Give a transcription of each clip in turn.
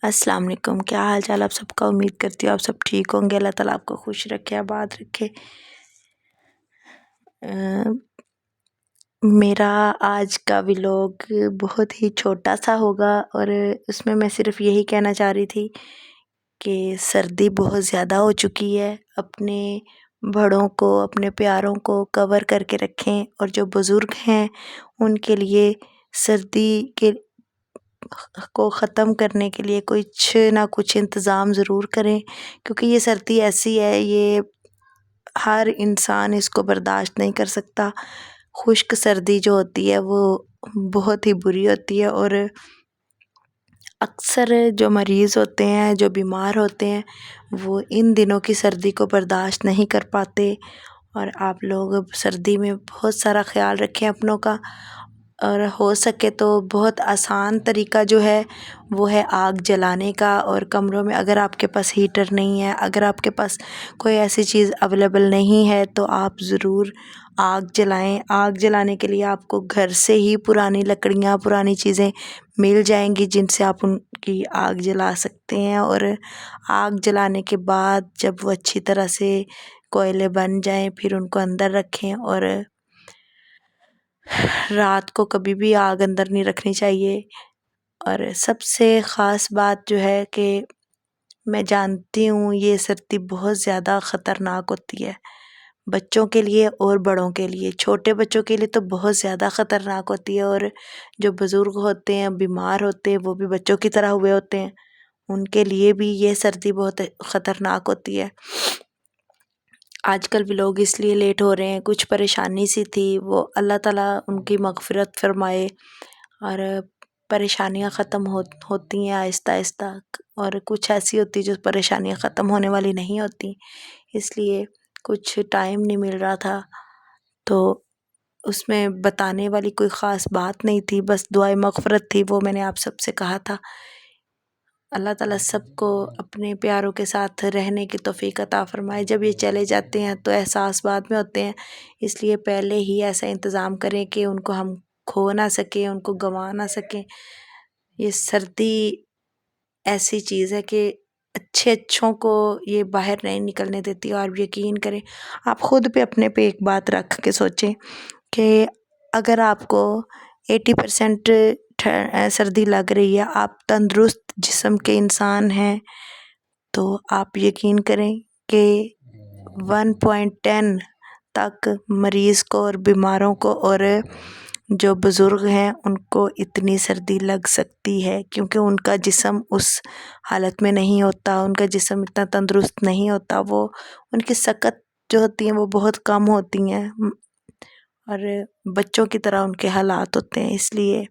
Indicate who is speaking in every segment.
Speaker 1: السلام علیکم، کیا حال چال آپ سب کا؟ امید کرتی ہوں آپ سب ٹھیک ہوں گے۔ اللہ تعالیٰ آپ کو خوش رکھے، آباد رکھے۔ میرا آج کا ولاگ بہت ہی چھوٹا سا ہوگا، اور اس میں صرف یہی کہنا چاہ رہی تھی کہ سردی بہت زیادہ ہو چکی ہے۔ اپنے بڑوں کو، اپنے پیاروں کو کور کر کے رکھیں، اور جو بزرگ ہیں ان کے لیے سردی کو ختم کرنے کے لیے کچھ نہ کچھ انتظام ضرور کریں، کیونکہ یہ سردی ایسی ہے، یہ ہر انسان اس کو برداشت نہیں کر سکتا۔ خشک سردی جو ہوتی ہے وہ بہت ہی بری ہوتی ہے، اور اکثر جو مریض ہوتے ہیں، جو بیمار ہوتے ہیں، وہ ان دنوں کی سردی کو برداشت نہیں کر پاتے۔ اور آپ لوگ سردی میں بہت سارا خیال رکھیں اپنوں کا، اور ہو سکے تو بہت آسان طریقہ جو ہے وہ ہے آگ جلانے کا۔ اور کمروں میں اگر آپ کے پاس ہیٹر نہیں ہے، اگر آپ کے پاس کوئی ایسی چیز اویلیبل نہیں ہے، تو آپ ضرور آگ جلائیں۔ آگ جلانے کے لیے آپ کو گھر سے ہی پرانی لکڑیاں، پرانی چیزیں مل جائیں گی جن سے آپ ان کی آگ جلا سکتے ہیں۔ اور آگ جلانے کے بعد جب وہ اچھی طرح سے کوئلے بن جائیں، پھر ان کو اندر رکھیں، اور رات کو کبھی بھی آگ اندر نہیں رکھنی چاہیے۔ اور سب سے خاص بات جو ہے کہ میں جانتی ہوں یہ سردی بہت زیادہ خطرناک ہوتی ہے، بچوں کے لیے اور بڑوں کے لیے۔ چھوٹے بچوں کے لیے تو بہت زیادہ خطرناک ہوتی ہے، اور جو بزرگ ہوتے ہیں، بیمار ہوتے ہیں، وہ بھی بچوں کی طرح ہوئے ہوتے ہیں، ان کے لیے بھی یہ سردی بہت خطرناک ہوتی ہے۔ آج کل بھی لوگ اس لیے لیٹ ہو رہے ہیں، کچھ پریشانی سی تھی، وہ اللہ تعالیٰ ان کی مغفرت فرمائے، اور پریشانیاں ختم ہوتی ہیں آہستہ آہستہ، اور کچھ ایسی ہوتی جو پریشانیاں ختم ہونے والی نہیں ہوتی۔ اس لیے کچھ ٹائم نہیں مل رہا تھا، تو اس میں بتانے والی کوئی خاص بات نہیں تھی، بس دعائے مغفرت تھی، وہ میں نے آپ سب سے کہا تھا۔ اللہ تعالیٰ سب کو اپنے پیاروں کے ساتھ رہنے کی توفیق عطا فرمائے۔ جب یہ چلے جاتے ہیں تو احساس بعد میں ہوتے ہیں، اس لیے پہلے ہی ایسا انتظام کریں کہ ان کو ہم کھو نہ سکیں، ان کو گنوا نہ سکیں۔ یہ سردی ایسی چیز ہے کہ اچھوں کو یہ باہر نہیں نکلنے دیتی، اور یقین کریں آپ خود پہ اپنے پہ ایک بات رکھ کے سوچیں کہ اگر آپ کو 80% سردی لگ رہی ہے، آپ تندرست جسم کے انسان ہیں، تو آپ یقین کریں کہ 1.10 تک مریض کو اور بیماروں کو اور جو بزرگ ہیں ان کو اتنی سردی لگ سکتی ہے، کیونکہ ان کا جسم اس حالت میں نہیں ہوتا، ان کا جسم اتنا تندرست نہیں ہوتا، وہ ان کی سکت جو ہوتی ہیں وہ بہت کم ہوتی ہیں، اور بچوں کی طرح ان کے حالات ہوتے ہیں۔ اس لیے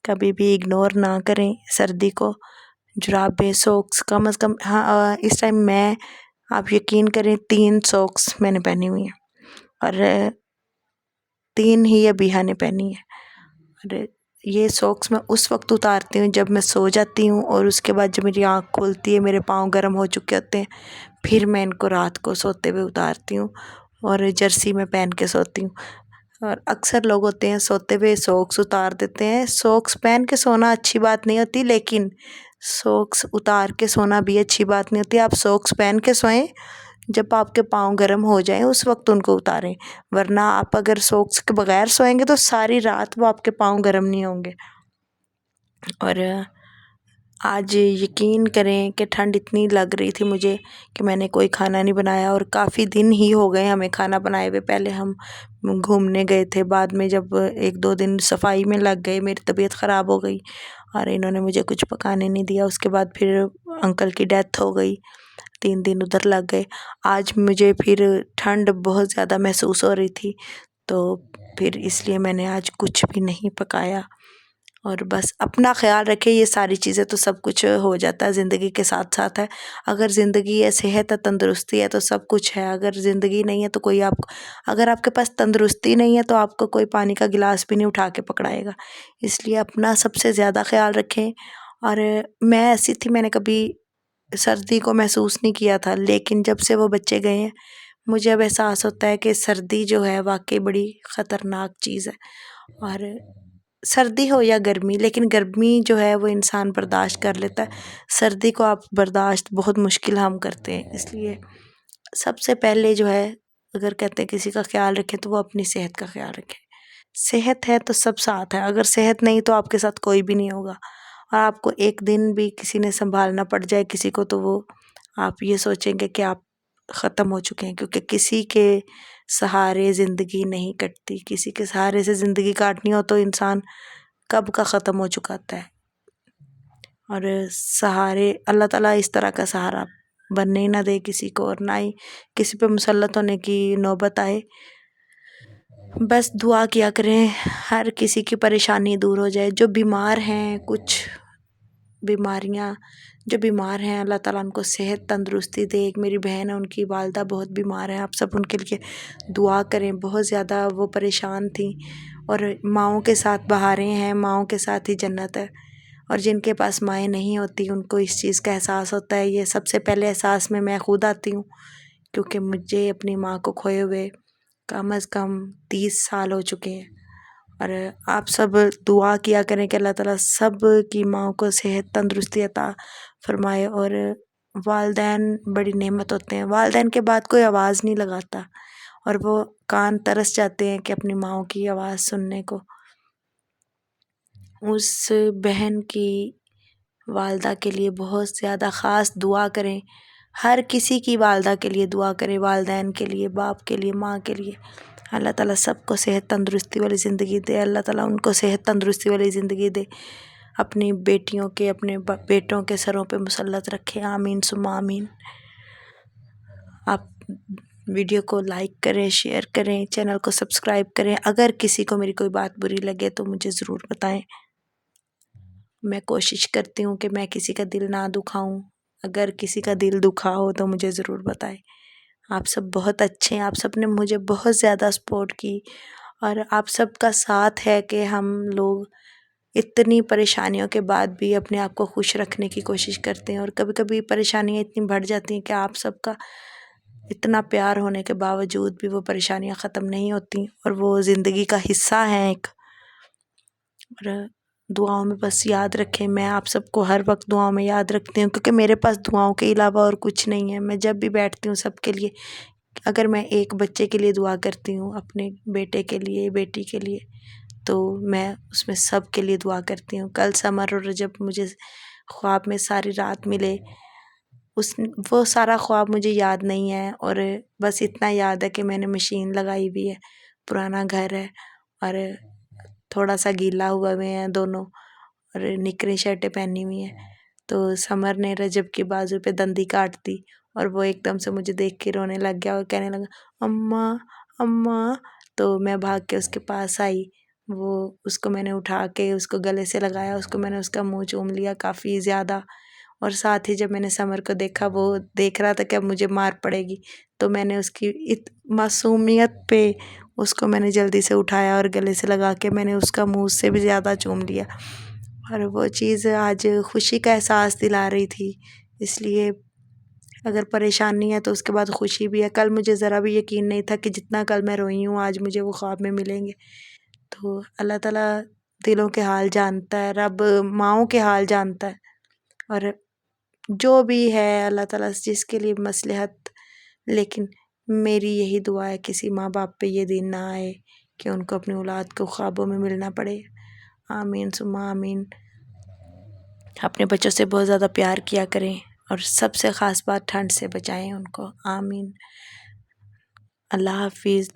Speaker 1: کبھی بھی اگنور نہ کریں سردی کو۔ جرابیں، سوکس کم از کم، ہاں اس ٹائم میں، آپ یقین کریں 3 سوکس میں نے پہنی ہوئی ہیں، اور 3 ہی ابیحہ نے پہنی ہے۔ اور یہ سوکس میں اس وقت اتارتی ہوں جب میں سو جاتی ہوں، اور اس کے بعد جب میری آنکھ کھلتی ہے میرے پاؤں گرم ہو چکے ہوتے ہیں، پھر میں ان کو رات کو سوتے ہوئے اتارتی ہوں، اور جرسی میں پہن کے سوتی ہوں۔ اور اکثر لوگ ہوتے ہیں سوتے ہوئے سوکس اتار دیتے ہیں۔ سوکس پہن کے سونا اچھی بات نہیں ہوتی، لیکن سوکس اتار کے سونا بھی اچھی بات نہیں ہوتی۔ آپ سوکس پہن کے سوئیں، جب آپ کے پاؤں گرم ہو جائیں اس وقت ان کو اتاریں، ورنہ آپ اگر سوکس کے بغیر سوئیں گے تو ساری رات وہ آپ کے پاؤں گرم نہیں ہوں گے۔ اور آج یقین کریں کہ ٹھنڈ اتنی لگ رہی تھی مجھے کہ میں نے کوئی کھانا نہیں بنایا، اور کافی دن ہی ہو گئے ہمیں کھانا بنائے ہوئے۔ پہلے ہم گھومنے گئے تھے، بعد میں جب 1-2 دن صفائی میں لگ گئے میری طبیعت خراب ہو گئی، اور انہوں نے مجھے کچھ پکانے نہیں دیا۔ اس کے بعد پھر انکل کی ڈیتھ ہو گئی، 3 دن ادھر لگ گئے۔ آج مجھے پھر ٹھنڈ بہت زیادہ محسوس ہو رہی تھی، تو پھر اس لیے میں نے آج کچھ بھی نہیں پکایا۔ اور بس اپنا خیال رکھے، یہ ساری چیزیں تو سب کچھ ہو جاتا ہے، زندگی کے ساتھ ساتھ ہے۔ اگر زندگی ہے، صحت ہے، تندرستی ہے، تو سب کچھ ہے۔ اگر زندگی نہیں ہے تو کوئی اگر آپ کے پاس تندرستی نہیں ہے تو آپ کو کوئی پانی کا گلاس بھی نہیں اٹھا کے پکڑائے گا۔ اس لیے اپنا سب سے زیادہ خیال رکھیں۔ اور میں ایسی تھی، میں نے کبھی سردی کو محسوس نہیں کیا تھا، لیکن جب سے وہ بچے گئے ہیں مجھے اب احساس ہوتا ہے کہ سردی جو ہے واقعی بڑی خطرناک چیز ہے۔ اور سردی ہو یا گرمی، لیکن گرمی جو ہے وہ انسان برداشت کر لیتا ہے، سردی کو آپ برداشت بہت مشکل ہم کرتے ہیں۔ اس لیے سب سے پہلے جو ہے اگر کہتے ہیں کسی کا خیال رکھیں تو وہ اپنی صحت کا خیال رکھیں۔ صحت ہے تو سب ساتھ ہے، اگر صحت نہیں تو آپ کے ساتھ کوئی بھی نہیں ہوگا، اور آپ کو ایک دن بھی کسی نے سنبھالنا پڑ جائے کسی کو، تو وہ آپ یہ سوچیں گے کہ آپ ختم ہو چکے ہیں، کیونکہ کسی کے سہارے زندگی نہیں کٹتی، کسی کے سہارے سے زندگی کاٹنی ہو تو انسان کب کا ختم ہو چکا ہوتا ہے۔ اور سہارے اللہ تعالیٰ اس طرح کا سہارا بننے ہی نہ دے کسی کو، اور نہ ہی کسی پہ مسلط ہونے کی نوبت آئے۔ بس دعا کیا کریں ہر کسی کی پریشانی دور ہو جائے، جو بیمار ہیں، کچھ بیماریاں جو بیمار ہیں اللہ تعالیٰ ان کو صحت تندرستی دے۔ ایک میری بہن ہے، ان کی والدہ بہت بیمار ہے، آپ سب ان کے لیے دعا کریں، بہت زیادہ وہ پریشان تھیں، اور ماؤں کے ساتھ بہاریں ہیں، ماؤں کے ساتھ ہی جنت ہے، اور جن کے پاس مائیں نہیں ہوتی ان کو اس چیز کا احساس ہوتا ہے۔ یہ سب سے پہلے احساس میں خود آتی ہوں، کیونکہ مجھے اپنی ماں کو کھوئے ہوئے کم از کم 30 سال ہو چکے ہیں۔ اور آپ سب دعا کیا کریں کہ اللہ تعالیٰ سب کی ماں کو صحت تندرستی عطا فرمائے، اور والدین بڑی نعمت ہوتے ہیں، والدین کے بعد کوئی آواز نہیں لگاتا، اور وہ کان ترس جاتے ہیں کہ اپنی ماں کی آواز سننے کو۔ اس بہن کی والدہ کے لیے بہت زیادہ خاص دعا کریں، ہر کسی کی والدہ کے لیے دعا کریں، والدین کے لیے، باپ کے لیے، ماں کے لیے۔ اللہ تعالیٰ سب کو صحت تندرستی والی زندگی دے، اللہ تعالیٰ ان کو صحت تندرستی والی زندگی دے، اپنی بیٹیوں کے، اپنے بیٹوں کے سروں پہ مسلط رکھے، آمین ثم آمین۔ آپ ویڈیو کو لائک کریں، شیئر کریں، چینل کو سبسکرائب کریں۔ اگر کسی کو میری کوئی بات بری لگے تو مجھے ضرور بتائیں، میں کوشش کرتی ہوں کہ میں کسی کا دل نہ دکھاؤں۔ اگر کسی کا دل دکھا ہو تو مجھے ضرور بتائیں۔ آپ سب بہت اچھے ہیں، آپ سب نے مجھے بہت زیادہ سپورٹ کی، اور آپ سب کا ساتھ ہے کہ ہم لوگ اتنی پریشانیوں کے بعد بھی اپنے آپ کو خوش رکھنے کی کوشش کرتے ہیں، اور کبھی کبھی پریشانیاں اتنی بڑھ جاتی ہیں کہ آپ سب کا اتنا پیار ہونے کے باوجود بھی وہ پریشانیاں ختم نہیں ہوتی، اور وہ زندگی کا حصہ ہیں ایک۔ اور دعاؤں میں بس یاد رکھیں، میں آپ سب کو ہر وقت دعاؤں میں یاد رکھتی ہوں، کیونکہ میرے پاس دعاؤں کے علاوہ اور کچھ نہیں ہے۔ میں جب بھی بیٹھتی ہوں سب کے لیے، اگر میں ایک بچے کے لیے دعا کرتی ہوں، اپنے بیٹے کے لیے، بیٹی کے لیے، تو میں اس میں سب کے لیے دعا کرتی ہوں۔ کل سمر اور رجب مجھے خواب میں ساری رات ملے، وہ سارا خواب مجھے یاد نہیں ہے، اور بس اتنا یاد ہے کہ میں نے مشین لگائی ہوئی ہے، پرانا گھر ہے، اور تھوڑا سا گیلا ہوا ہوئے ہیں دونوں، اور نکریں شرٹیں پہنی ہوئی ہیں۔ تو سمر نے رجب کی بازو پہ دندی کاٹ دی، اور وہ ایک دم سے مجھے دیکھ کے رونے لگ گیا اور کہنے لگا اماں اماں۔ تو میں بھاگ کے اس کے پاس آئی، اس کو میں نے اٹھا کے اس کو گلے سے لگایا، اس کو میں نے اس کا منہ چوم لیا کافی زیادہ، اور ساتھ ہی جب میں نے سمر کو دیکھا، وہ دیکھ رہا تھا کہ اب مجھے مار پڑے گی، تو میں نے اس کی معصومیت پہ اس کو میں نے جلدی سے اٹھایا اور گلے سے لگا کے میں نے اس کا منہ سے بھی زیادہ چوم لیا، اور وہ چیز آج خوشی کا احساس دلا رہی تھی۔ اس لیے اگر پریشانی ہے تو اس کے بعد خوشی بھی ہے۔ کل مجھے ذرا بھی یقین نہیں تھا کہ جتنا کل میں روئی ہوں آج مجھے وہ خواب میں ملیں گے۔ تو اللہ تعالیٰ دلوں کے حال جانتا ہے، رب ماؤں کے حال جانتا ہے، اور جو بھی ہے اللہ تعالیٰ جس کے لیے مصلحت، لیکن میری یہی دعا ہے کسی ماں باپ پہ یہ دن نہ آئے کہ ان کو اپنی اولاد کو خوابوں میں ملنا پڑے۔ آمین ثم آمین۔ اپنے بچوں سے بہت زیادہ پیار کیا کریں، اور سب سے خاص بات ٹھنڈ سے بچائیں ان کو۔ آمین۔ اللہ حافظ۔